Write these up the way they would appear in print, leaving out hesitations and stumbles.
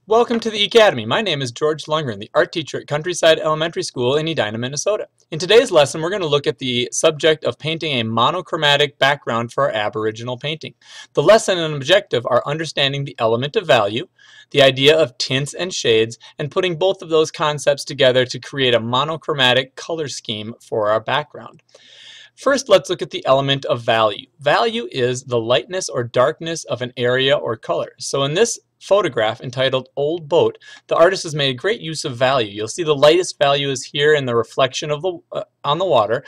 Welcome to the Academy. My name is George Lundgren, the art teacher at Countryside Elementary School in Edina, Minnesota. In today's lesson, we're going to look at the subject of painting a monochromatic background for our aboriginal painting. The lesson and objective are understanding the element of value, the idea of tints and shades, and putting both of those concepts together to create a monochromatic color scheme for our background. First, let's look at the element of value. Value is the lightness or darkness of an area or color. So in this photograph entitled Old Boat, the artist has made great use of value. You'll see the lightest value is here in the reflection of on the water,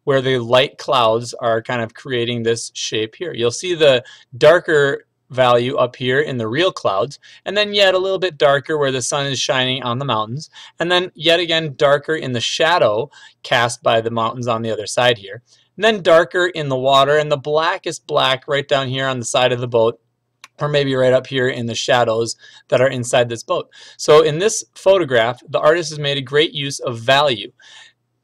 where the light clouds are kind of creating this shape here. You'll see the darker value up here in the real clouds, and then yet a little bit darker where the sun is shining on the mountains, and then yet again darker in the shadow cast by the mountains on the other side here, and then darker in the water, and the blackest black right down here on the side of the boat, or maybe right up here in the shadows that are inside this boat. So in this photograph, the artist has made a great use of value,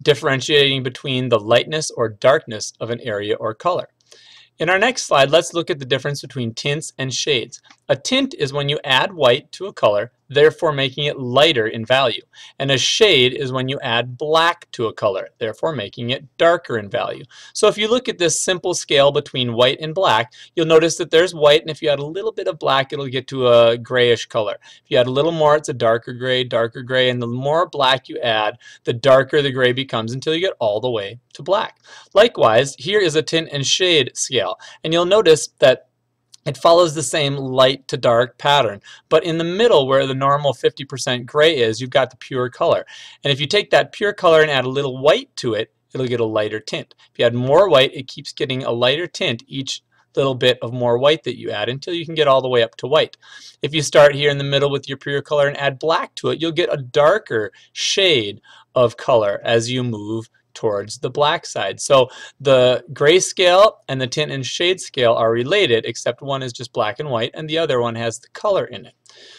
differentiating between the lightness or darkness of an area or color. In our next slide, let's look at the difference between tints and shades. A tint is when you add white to a color, therefore making it lighter in value. And a shade is when you add black to a color, therefore making it darker in value. So if you look at this simple scale between white and black, you'll notice that there's white, and if you add a little bit of black, it'll get to a grayish color. If you add a little more, it's a darker gray, and the more black you add, the darker the gray becomes until you get all the way to black. Likewise, here is a tint and shade scale, and you'll notice that it follows the same light to dark pattern, but in the middle where the normal 50% gray is, you've got the pure color. And if you take that pure color and add a little white to it, it'll get a lighter tint. If you add more white, it keeps getting a lighter tint each little bit of more white that you add until you can get all the way up to white. If you start here in the middle with your pure color and add black to it, you'll get a darker shade of color as you move towards the black side. So the gray scale and the tint and shade scale are related, except one is just black and white and the other one has the color in it.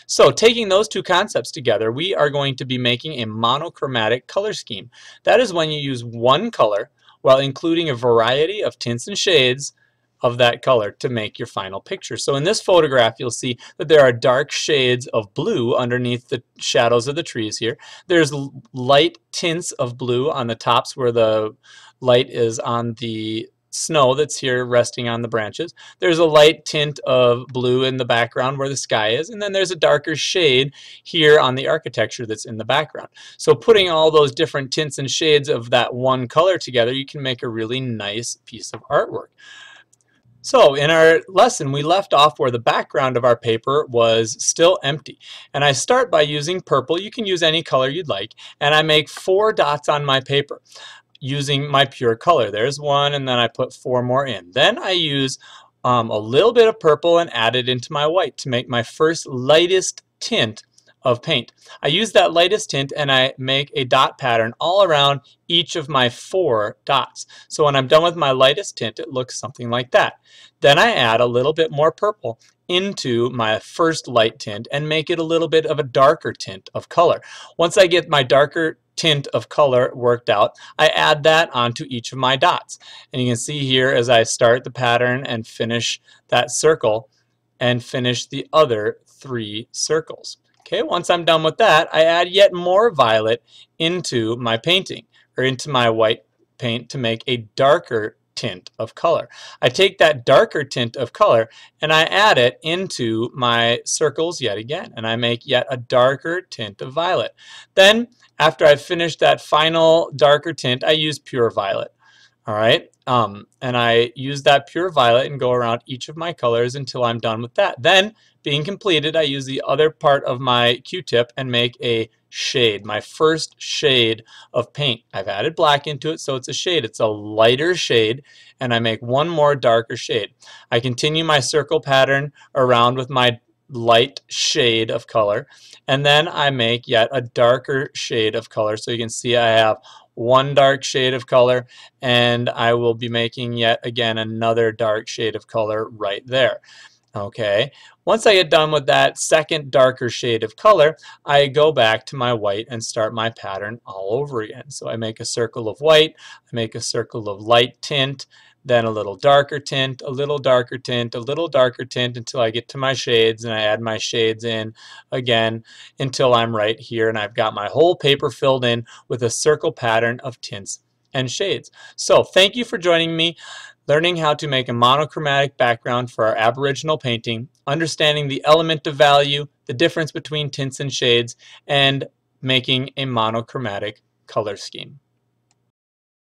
So taking those two concepts together, we are going to be making a monochromatic color scheme. That is when you use one color while including a variety of tints and shades of that color to make your final picture. So in this photograph, you'll see that there are dark shades of blue underneath the shadows of the trees here. There's light tints of blue on the tops where the light is on the snow that's here resting on the branches. There's a light tint of blue in the background where the sky is, and then there's a darker shade here on the architecture that's in the background. So putting all those different tints and shades of that one color together, you can make a really nice piece of artwork. So in our lesson, we left off where the background of our paper was still empty. And I start by using purple. You can use any color you'd like. And I make 4 dots on my paper using my pure color. There's one, and then I put 4 more in. Then I use a little bit of purple and add it into my white to make my first lightest tint of paint. I use that lightest tint and I make a dot pattern all around each of my 4 dots. So when I'm done with my lightest tint, it looks something like that. Then I add a little bit more purple into my first light tint and make it a little bit of a darker tint of color. Once I get my darker tint of color worked out, I add that onto each of my dots. And you can see here as I start the pattern and finish that circle and finish the other 3 circles. Okay, once I'm done with that, I add yet more violet into my painting, or into my white paint, to make a darker tint of color. I take that darker tint of color and I add it into my circles yet again, and I make yet a darker tint of violet. Then, after I've finished that final darker tint, I use pure violet. All right, and I use that pure violet and go around each of my colors until I'm done with that. Then, being completed, I use the other part of my Q-tip and make a shade, my first shade of paint. I've added black into it, so it's a shade. It's a lighter shade, and I make one more darker shade. I continue my circle pattern around with my light shade of color, and then I make yet a darker shade of color. So you can see I have one dark shade of color, and I will be making yet again another dark shade of color right there. Okay, once I get done with that second darker shade of color, I go back to my white and start my pattern all over again. So I make a circle of white, I make a circle of light tint, then a little darker tint, a little darker tint, a little darker tint until I get to my shades, and I add my shades in again until I'm right here and I've got my whole paper filled in with a circle pattern of tints and shades. So thank you for joining me, learning how to make a monochromatic background for our Aboriginal painting, understanding the element of value, the difference between tints and shades, and making a monochromatic color scheme.